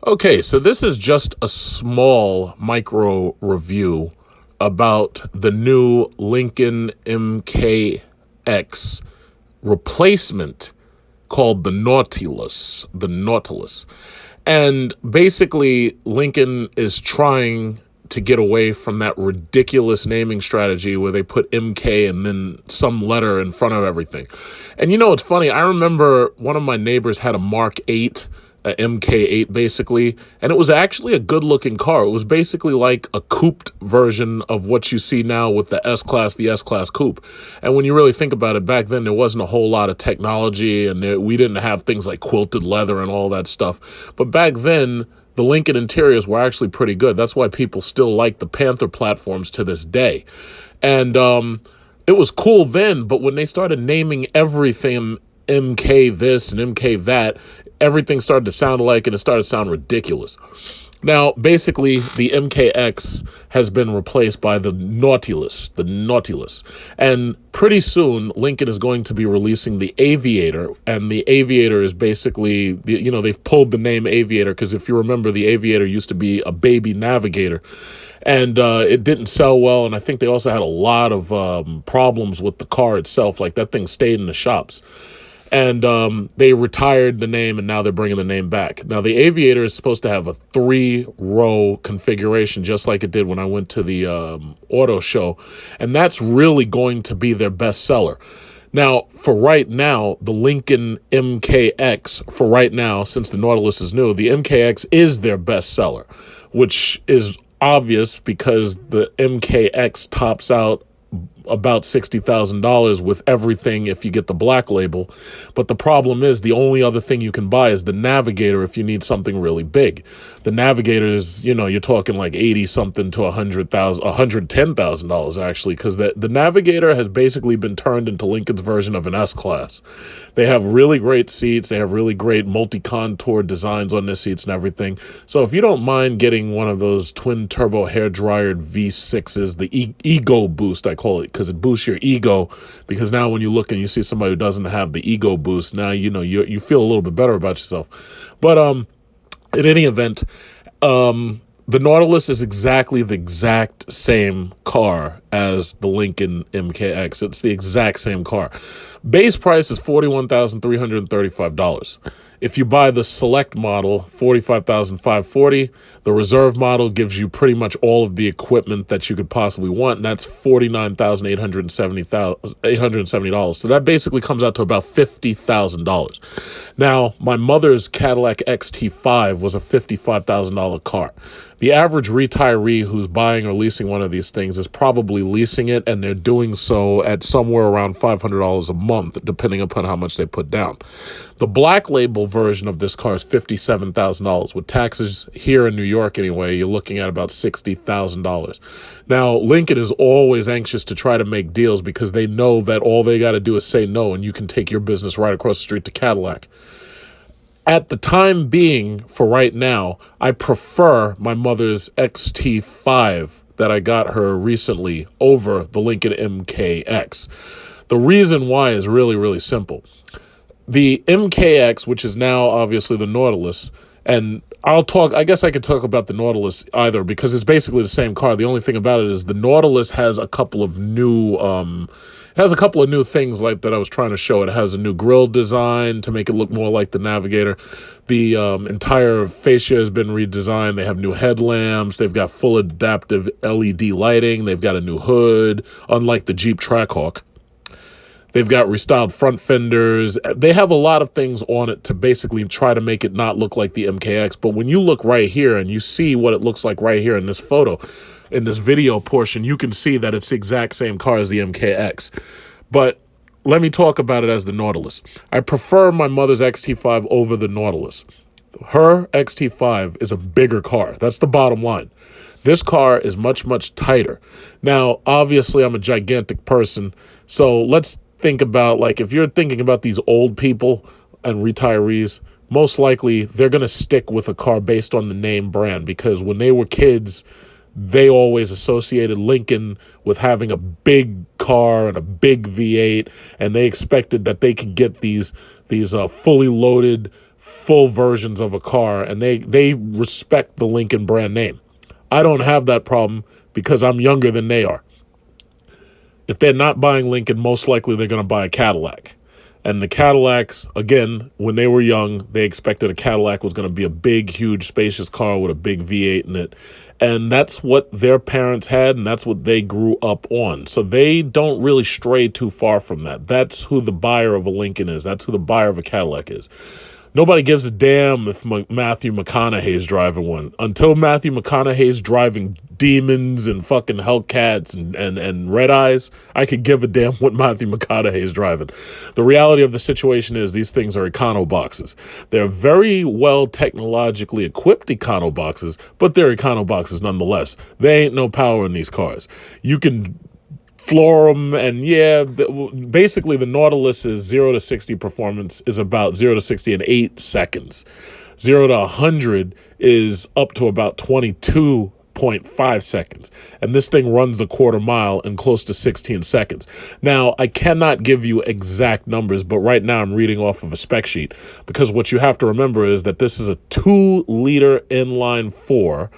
Okay, so this is just a small micro review about the new Lincoln MKX replacement called the Nautilus. The Nautilus. And basically, Lincoln is trying to get away from that ridiculous naming strategy where they put MK and then some letter in front of everything. And you know, it's funny. I remember one of my neighbors had a Mark 8, a MK8 basically, and it was actually a good looking car. It was basically like a couped version of what you see now with the S-Class, the S-Class coupe. And when you really think about it, back then there wasn't a whole lot of technology, and we didn't have things like quilted leather and all that stuff. But back then, the Lincoln interiors were actually pretty good. That's why people still like the Panther platforms to this day. And it was cool then, but when they started naming everything MK this and MK that, everything started to sound alike and it started to sound ridiculous. Now, basically, the MKX has been replaced by the Nautilus. And pretty soon, Lincoln is going to be releasing the Aviator. And the Aviator is basically, they've pulled the name Aviator because if you remember, the Aviator used to be a baby Navigator. And it didn't sell well. And I think they also had a lot of problems with the car itself. Like, that thing stayed in the shops. And they retired the name, and now they're bringing the name back. Now, the Aviator is supposed to have a 3-row configuration, just like it did when I went to the auto show. And that's really going to be their best seller. Now, for right now, the Lincoln MKX, for right now, since the Nautilus is new, the MKX is their best seller, which is obvious because the MKX tops out about $60,000 with everything if you get the black label. But the problem is the only other thing you can buy is the Navigator if you need something really big. The Navigator is, you're talking like 80 something to $110,000 actually, because the Navigator has basically been turned into Lincoln's version of an S-Class. They have really great seats. They have really great multi-contour designs on their seats and everything. So if you don't mind getting one of those twin turbo hair dryered V6s, the ego boost, I call it, because it boosts your ego. Because now when you look and you see somebody who doesn't have the ego boost, now you feel a little bit better about yourself. But in any event, the Nautilus is exactly the exact same car as the Lincoln MKX. It's the exact same car. Base price is $41,335. If you buy the select model, $45,540. The reserve model gives you pretty much all of the equipment that you could possibly want, and that's $49,870. So that basically comes out to about $50,000. Now, my mother's Cadillac XT5 was a $55,000 car. The average retiree who's buying or leasing one of these things is probably leasing it, and they're doing so at somewhere around $500 a month, depending upon how much they put down. The black label version of this car is $57,000. With taxes here in New York anyway, you're looking at about $60,000. Now, Lincoln is always anxious to try to make deals because they know that all they got to do is say no, and you can take your business right across the street to Cadillac. At the time being, for right now, I prefer my mother's XT5 that I got her recently over the Lincoln MKX. The reason why is really, really simple. The MKX, which is now obviously the Nautilus, and I guess I could talk about the Nautilus either because it's basically the same car. The only thing about it is the Nautilus has a couple of new things like that I was trying to show. It has a new grille design to make it look more like the Navigator. The entire fascia has been redesigned. They have new headlamps. They've got full adaptive LED lighting. They've got a new hood, unlike the Jeep Trackhawk. They've got restyled front fenders. They have a lot of things on it to basically try to make it not look like the MKX. But when you look right here and you see what it looks like right here in this photo, in this video portion, you can see that it's the exact same car as the MKX. But let me talk about it as the Nautilus. I prefer my mother's XT5 over the Nautilus. Her XT5 is a bigger car. That's the bottom line. This car is much, much tighter. Now, obviously, I'm a gigantic person, so let's think about, like, if you're thinking about these old people and retirees, most likely they're going to stick with a car based on the name brand because when they were kids, they always associated Lincoln with having a big car and a big V8, and they expected that they could get these fully loaded full versions of a car, and they respect the Lincoln brand name. I don't have that problem because I'm younger than they are. If they're not buying Lincoln, most likely they're going to buy a Cadillac. And the Cadillacs, again, when they were young, they expected a Cadillac was going to be a big, huge, spacious car with a big V8 in it. And that's what their parents had, and that's what they grew up on. So they don't really stray too far from that. That's who the buyer of a Lincoln is. That's who the buyer of a Cadillac is. Nobody gives a damn if Matthew McConaughey's driving one. Until Matthew McConaughey's driving demons and fucking Hellcats and Red Eyes, I could give a damn what Matthew McConaughey's driving. The reality of the situation is these things are econo boxes. They're very well technologically equipped econo boxes, but they're econo boxes nonetheless. There ain't no power in these cars. You can floor them, and basically the Nautilus's 0 to 60 performance is about 0 to 60 in 8 seconds. 0 to 100 is up to about 22.5 seconds. And this thing runs the quarter mile in close to 16 seconds. Now, I cannot give you exact numbers, but right now I'm reading off of a spec sheet, because what you have to remember is that this is a 2-liter inline 4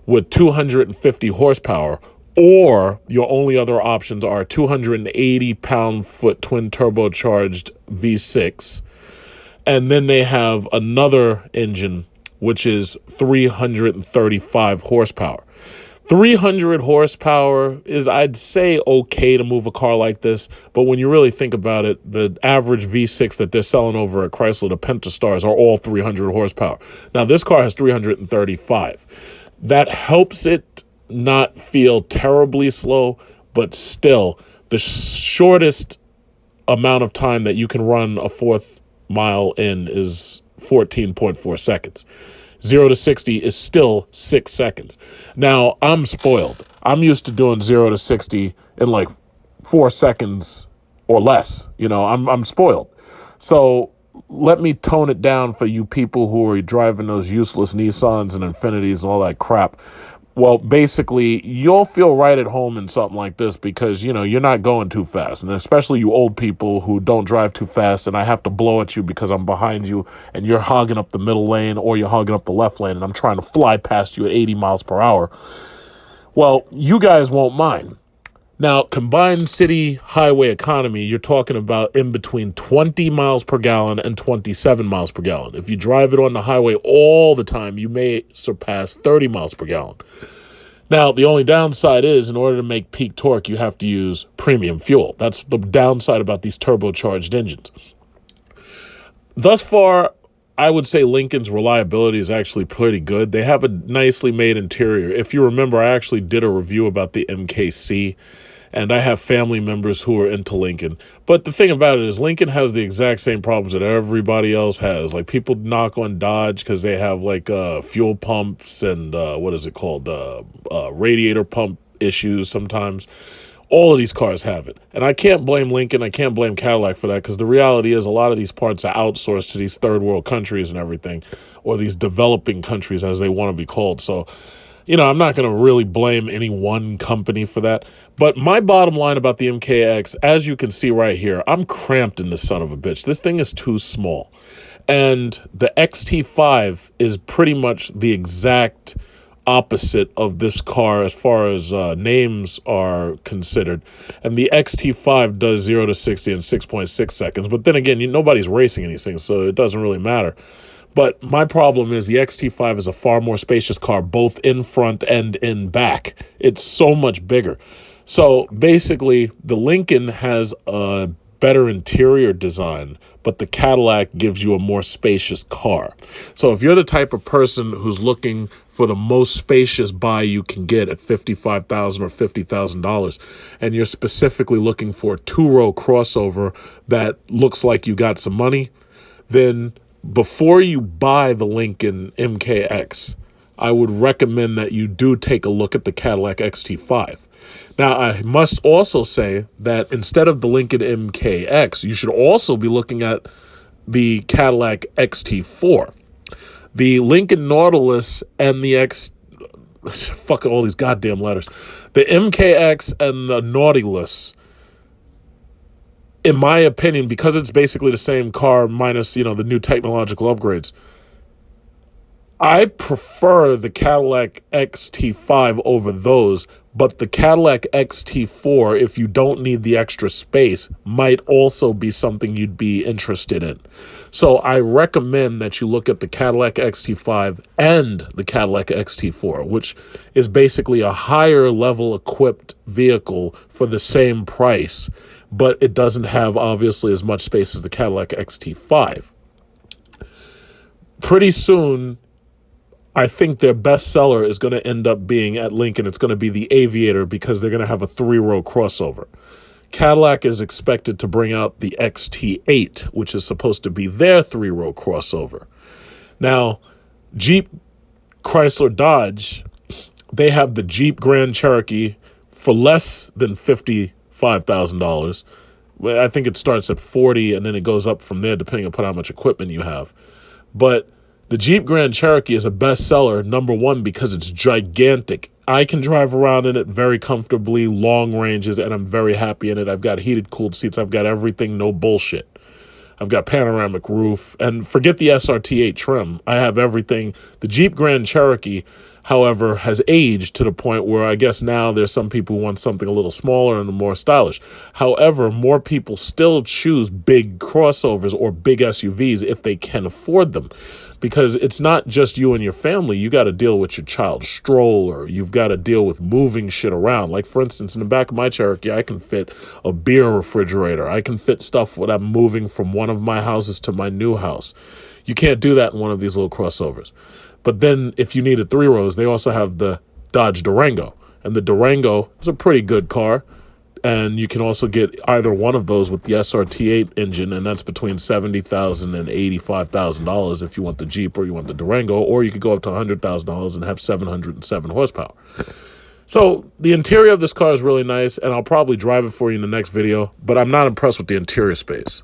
with 250 horsepower, or your only other options are 280 pound-foot twin turbocharged V6. And then they have another engine, which is 335 horsepower. 300 horsepower is, I'd say, okay to move a car like this. But when you really think about it, the average V6 that they're selling over at Chrysler, the Pentastars, are all 300 horsepower. Now, this car has 335. That helps it not feel terribly slow, but still the shortest amount of time that you can run a 4th mile in is 14.4 seconds. 0 to 60 is still 6 seconds. Now, I'm spoiled. I'm used to doing 0 to 60 in like 4 seconds or less. I'm spoiled. So let me tone it down for you people who are driving those useless Nissans and Infinitis and all that crap. Well, basically, you'll feel right at home in something like this because, you're not going too fast. And especially you old people who don't drive too fast, and I have to blow at you because I'm behind you and you're hogging up the middle lane or you're hogging up the left lane and I'm trying to fly past you at 80 miles per hour. Well, you guys won't mind. Now, combined city highway economy, you're talking about in between 20 miles per gallon and 27 miles per gallon. If you drive it on the highway all the time, you may surpass 30 miles per gallon. Now, the only downside is in order to make peak torque, you have to use premium fuel. That's the downside about these turbocharged engines. Thus far, I would say Lincoln's reliability is actually pretty good. They have a nicely made interior. If you remember, I actually did a review about the MKC, and I have family members who are into Lincoln. But the thing about it is Lincoln has the exact same problems that everybody else has. Like, people knock on Dodge because they have like fuel pumps and radiator pump issues sometimes. All of these cars have it. And I can't blame Lincoln. I can't blame Cadillac for that, because the reality is a lot of these parts are outsourced to these third world countries and everything, or these developing countries as they want to be called. So, I'm not going to really blame any one company for that. But my bottom line about the MKX, as you can see right here, I'm cramped in this son of a bitch. This thing is too small. And the XT5 is pretty much the exact opposite of this car as far as names are considered. And the XT5 does 0 to 60 in 6.6 seconds. But then again, nobody's racing these things, so it doesn't really matter. But my problem is the XT5 is a far more spacious car, both in front and in back. It's so much bigger. So basically, the Lincoln has a better interior design, but the Cadillac gives you a more spacious car. So if you're the type of person who's looking for the most spacious buy you can get at $55,000 or $50,000, and you're specifically looking for a 2-row crossover that looks like you got some money, then before you buy the Lincoln MKX, I would recommend that you do take a look at the Cadillac XT5. Now, I must also say that instead of the Lincoln MKX, you should also be looking at the Cadillac XT4. The Lincoln Nautilus and the fucking all these goddamn letters. The MKX and the Nautilus in my opinion, because it's basically the same car minus, the new technological upgrades, I prefer the Cadillac XT5 over those, but the Cadillac XT4, if you don't need the extra space, might also be something you'd be interested in. So I recommend that you look at the Cadillac XT5 and the Cadillac XT4, which is basically a higher level equipped vehicle for the same price, but it doesn't have obviously as much space as the Cadillac XT5. Pretty soon, I think their best seller is going to end up being at Lincoln. It's going to be the Aviator because they're going to have a 3-row crossover. Cadillac is expected to bring out the XT8, which is supposed to be their 3-row crossover. Now, Jeep, Chrysler, Dodge, they have the Jeep Grand Cherokee for less than $55,000. I think it starts at $40,000 and then it goes up from there depending upon how much equipment you have. But the Jeep Grand Cherokee is a bestseller, number one, because it's gigantic. I can drive around in it very comfortably, long ranges, and I'm very happy in it. I've got heated, cooled seats. I've got everything, no bullshit. I've got panoramic roof. And forget the SRT8 trim. I have everything. The Jeep Grand Cherokee, however, has aged to the point where I guess now there's some people who want something a little smaller and more stylish. However, more people still choose big crossovers or big SUVs if they can afford them. Because it's not just you and your family. You got to deal with your child's stroller. You've got to deal with moving shit around. Like, for instance, in the back of my Cherokee, I can fit a beer refrigerator. I can fit stuff when I'm moving from one of my houses to my new house. You can't do that in one of these little crossovers. But then if you needed 3 rows, they also have the Dodge Durango. And the Durango is a pretty good car. And you can also get either one of those with the SRT8 engine, and that's between $70,000 and $85,000 if you want the Jeep or you want the Durango, or you could go up to $100,000 and have 707 horsepower. So the interior of this car is really nice, and I'll probably drive it for you in the next video, but I'm not impressed with the interior space.